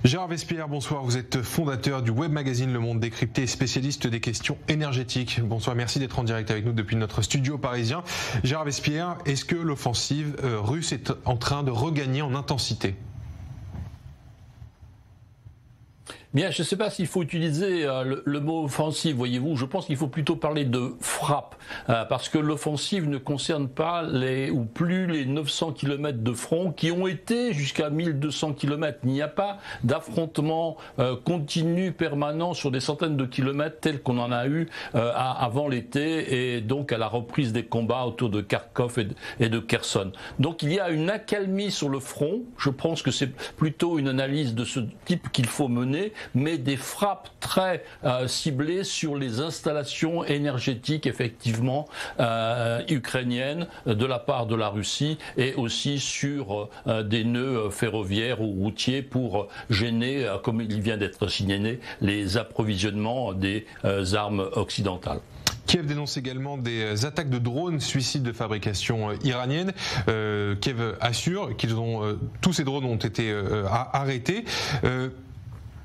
Gérard Vespierre, bonsoir. Vous êtes fondateur du web magazine Le Monde Décrypté, spécialiste des questions énergétiques. Bonsoir, merci d'être en direct avec nous depuis notre studio parisien. Gérard Vespierre, est-ce que l'offensive russe est en train de regagner en intensité ? Bien, je ne sais pas s'il faut utiliser le mot offensive, voyez-vous. Je pense qu'il faut plutôt parler de frappe, parce que l'offensive ne concerne pas plus les 900 km de front qui ont été jusqu'à 1200 km. Il n'y a pas d'affrontement continu, permanent sur des centaines de kilomètres tel qu'on en a eu avant l'été et donc à la reprise des combats autour de Kharkov et de Kherson. Donc il y a une accalmie sur le front. Je pense que c'est plutôt une analyse de ce type qu'il faut mener, mais des frappes très ciblées sur les installations énergétiques effectivement ukrainiennes de la part de la Russie et aussi sur des nœuds ferroviaires ou routiers pour gêner, comme il vient d'être signalé, les approvisionnements des armes occidentales. Kiev dénonce également des attaques de drones suicides de fabrication iranienne. Kiev assure qu'ils tous ces drones ont été arrêtés.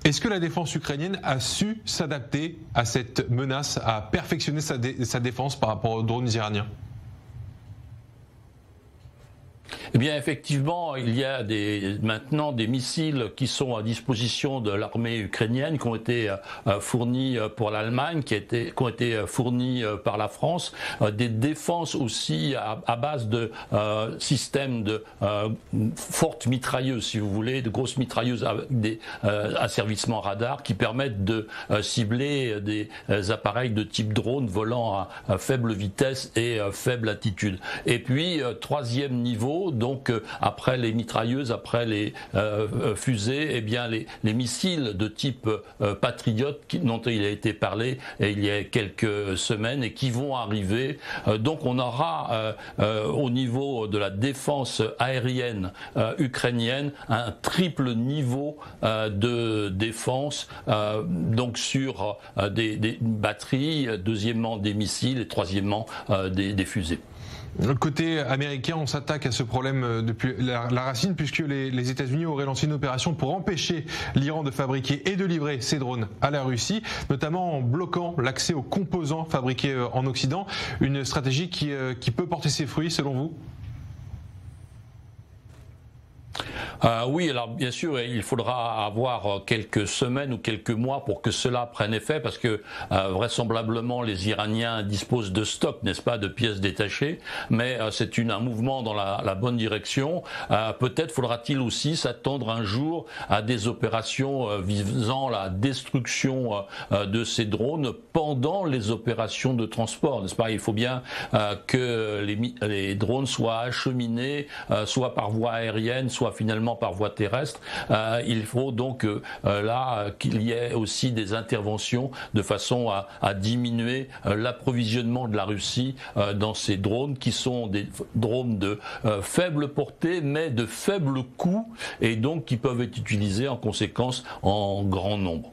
Est-ce que la défense ukrainienne a su s'adapter à cette menace, à perfectionner sa défense par rapport aux drones iraniens ? Eh bien, effectivement, il y a maintenant des missiles qui sont à disposition de l'armée ukrainienne, qui ont été fournis pour l'Allemagne, qui ont été fournis par la France, des défenses aussi à base de systèmes de fortes mitrailleuses, si vous voulez, de grosses mitrailleuses avec des asservissements radar qui permettent de cibler des appareils de type drone volant à faible vitesse et faible altitude. Et puis, troisième niveau, donc après les mitrailleuses, après les fusées, eh bien les missiles de type Patriot dont il a été parlé il y a quelques semaines et qui vont arriver. Donc on aura au niveau de la défense aérienne ukrainienne un triple niveau de défense, donc sur des batteries, deuxièmement des missiles et troisièmement des fusées. Côté américain, on s'attaque à ce problème depuis la racine puisque les États-Unis auraient lancé une opération pour empêcher l'Iran de fabriquer et de livrer ses drones à la Russie, notamment en bloquant l'accès aux composants fabriqués en Occident. Une stratégie qui peut porter ses fruits selon vous ? Oui, alors bien sûr, il faudra avoir quelques semaines ou quelques mois pour que cela prenne effet, parce que vraisemblablement les Iraniens disposent de stocks, n'est-ce pas, de pièces détachées, mais c'est un mouvement dans la bonne direction. Peut-être faudra-t-il aussi s'attendre un jour à des opérations visant la destruction de ces drones pendant les opérations de transport, n'est-ce pas? Il faut bien que les drones soient acheminés, soit par voie aérienne, soit finalement par voie terrestre. Il faut donc là qu'il y ait aussi des interventions de façon à diminuer l'approvisionnement de la Russie dans ces drones qui sont des drones de faible portée mais de faible coût et donc qui peuvent être utilisés en conséquence en grand nombre.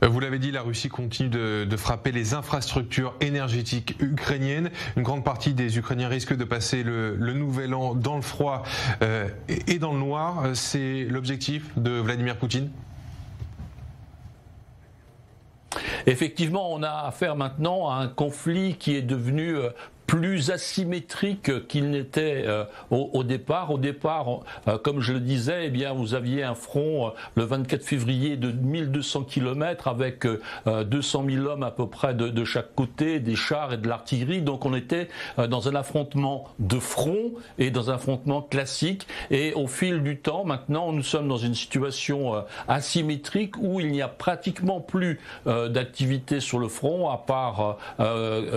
Vous l'avez dit, la Russie continue de frapper les infrastructures énergétiques ukrainiennes. Une grande partie des Ukrainiens risquent de passer le nouvel an dans le froid et dans le noir. C'est l'objectif de Vladimir Poutine ? Effectivement, on a affaire maintenant à un conflit qui est devenu plus asymétrique qu'il n'était au départ. Au départ, comme je le disais, eh bien, vous aviez un front le 24 février de 1200 km avec 200 000 hommes à peu près de chaque côté, des chars et de l'artillerie. Donc on était dans un affrontement de front et dans un affrontement classique. Et au fil du temps, maintenant, nous sommes dans une situation asymétrique où il n'y a pratiquement plus d'activité sur le front, à part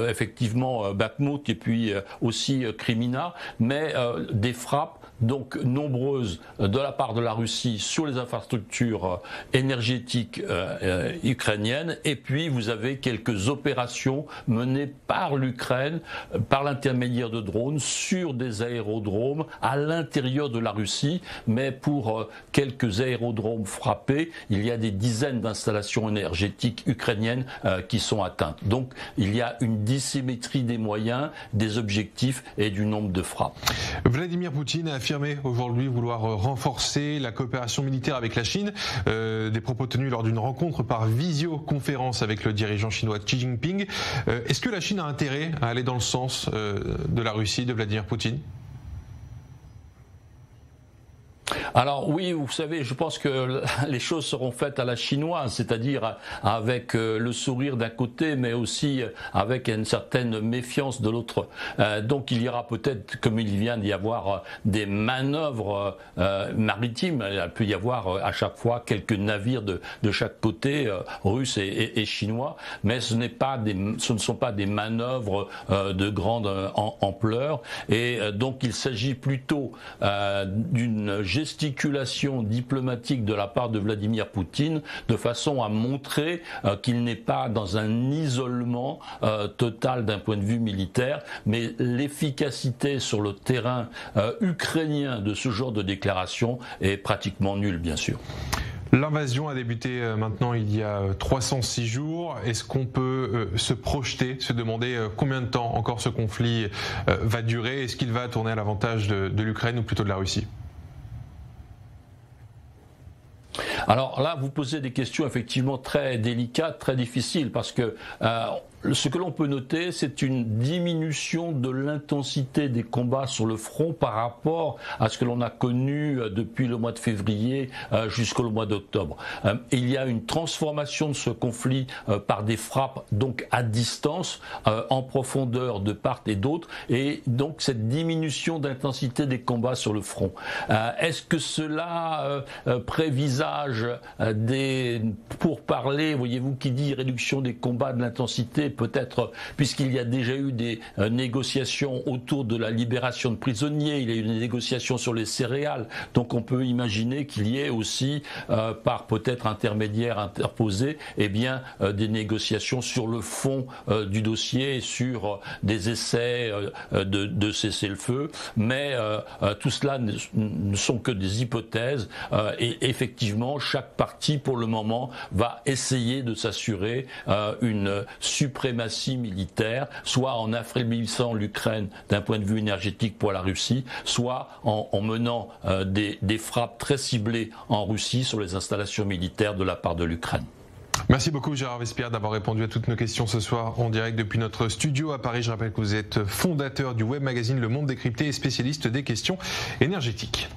effectivement Bakhmut et puis aussi Krymina, mais des frappes donc nombreuses de la part de la Russie sur les infrastructures énergétiques ukrainiennes, et puis vous avez quelques opérations menées par l'Ukraine par l'intermédiaire de drones sur des aérodromes à l'intérieur de la Russie, mais pour quelques aérodromes frappés, il y a des dizaines d'installations énergétiques ukrainiennes qui sont atteintes. Donc il y a une dissymétrie des moyens, des objectifs et du nombre de frappes. Vladimir Poutine a affirmé aujourd'hui vouloir renforcer la coopération militaire avec la Chine. Des propos tenus lors d'une rencontre par visioconférence avec le dirigeant chinois Xi Jinping. Est-ce que la Chine a intérêt à aller dans le sens de la Russie, de Vladimir Poutine ? Alors oui, vous savez, je pense que les choses seront faites à la chinoise, c'est-à-dire avec le sourire d'un côté, mais aussi avec une certaine méfiance de l'autre. Donc il y aura peut-être, comme il vient d'y avoir, des manœuvres maritimes. Il peut y avoir à chaque fois quelques navires de chaque côté, russes et chinois, mais ce ne sont pas des manœuvres de grande ampleur. Et donc il s'agit plutôt d'une gestion diplomatique de la part de Vladimir Poutine de façon à montrer qu'il n'est pas dans un isolement total d'un point de vue militaire, mais l'efficacité sur le terrain ukrainien de ce genre de déclaration est pratiquement nulle, bien sûr. L'invasion a débuté maintenant il y a 306 jours. Est-ce qu'on peut se projeter, se demander combien de temps encore ce conflit va durer? Est-ce qu'il va tourner à l'avantage de l'Ukraine ou plutôt de la Russie? Alors là, vous posez des questions effectivement très délicates, très difficiles, parce que ce que l'on peut noter, c'est une diminution de l'intensité des combats sur le front par rapport à ce que l'on a connu depuis le mois de février jusqu'au mois d'octobre. Il y a une transformation de ce conflit par des frappes donc à distance, en profondeur de part et d'autre, et donc cette diminution d'intensité des combats sur le front. Est-ce que cela prévisage des pourparlers, voyez-vous, qui dit réduction des combats, de l'intensité? Peut-être, puisqu'il y a déjà eu des négociations autour de la libération de prisonniers, il y a eu des négociations sur les céréales, donc on peut imaginer qu'il y ait aussi, par peut-être intermédiaire interposé, eh bien, des négociations sur le fond du dossier, sur des essais de cessez-le-feu, mais tout cela ne sont que des hypothèses, et effectivement, chaque partie, pour le moment, va essayer de s'assurer une suprématie militaire, soit en affaiblissant l'Ukraine d'un point de vue énergétique pour la Russie, soit en menant des frappes très ciblées en Russie sur les installations militaires de la part de l'Ukraine. Merci beaucoup Gérard Vespierre d'avoir répondu à toutes nos questions ce soir en direct depuis notre studio à Paris. Je rappelle que vous êtes fondateur du web magazine Le Monde Décrypté et spécialiste des questions énergétiques.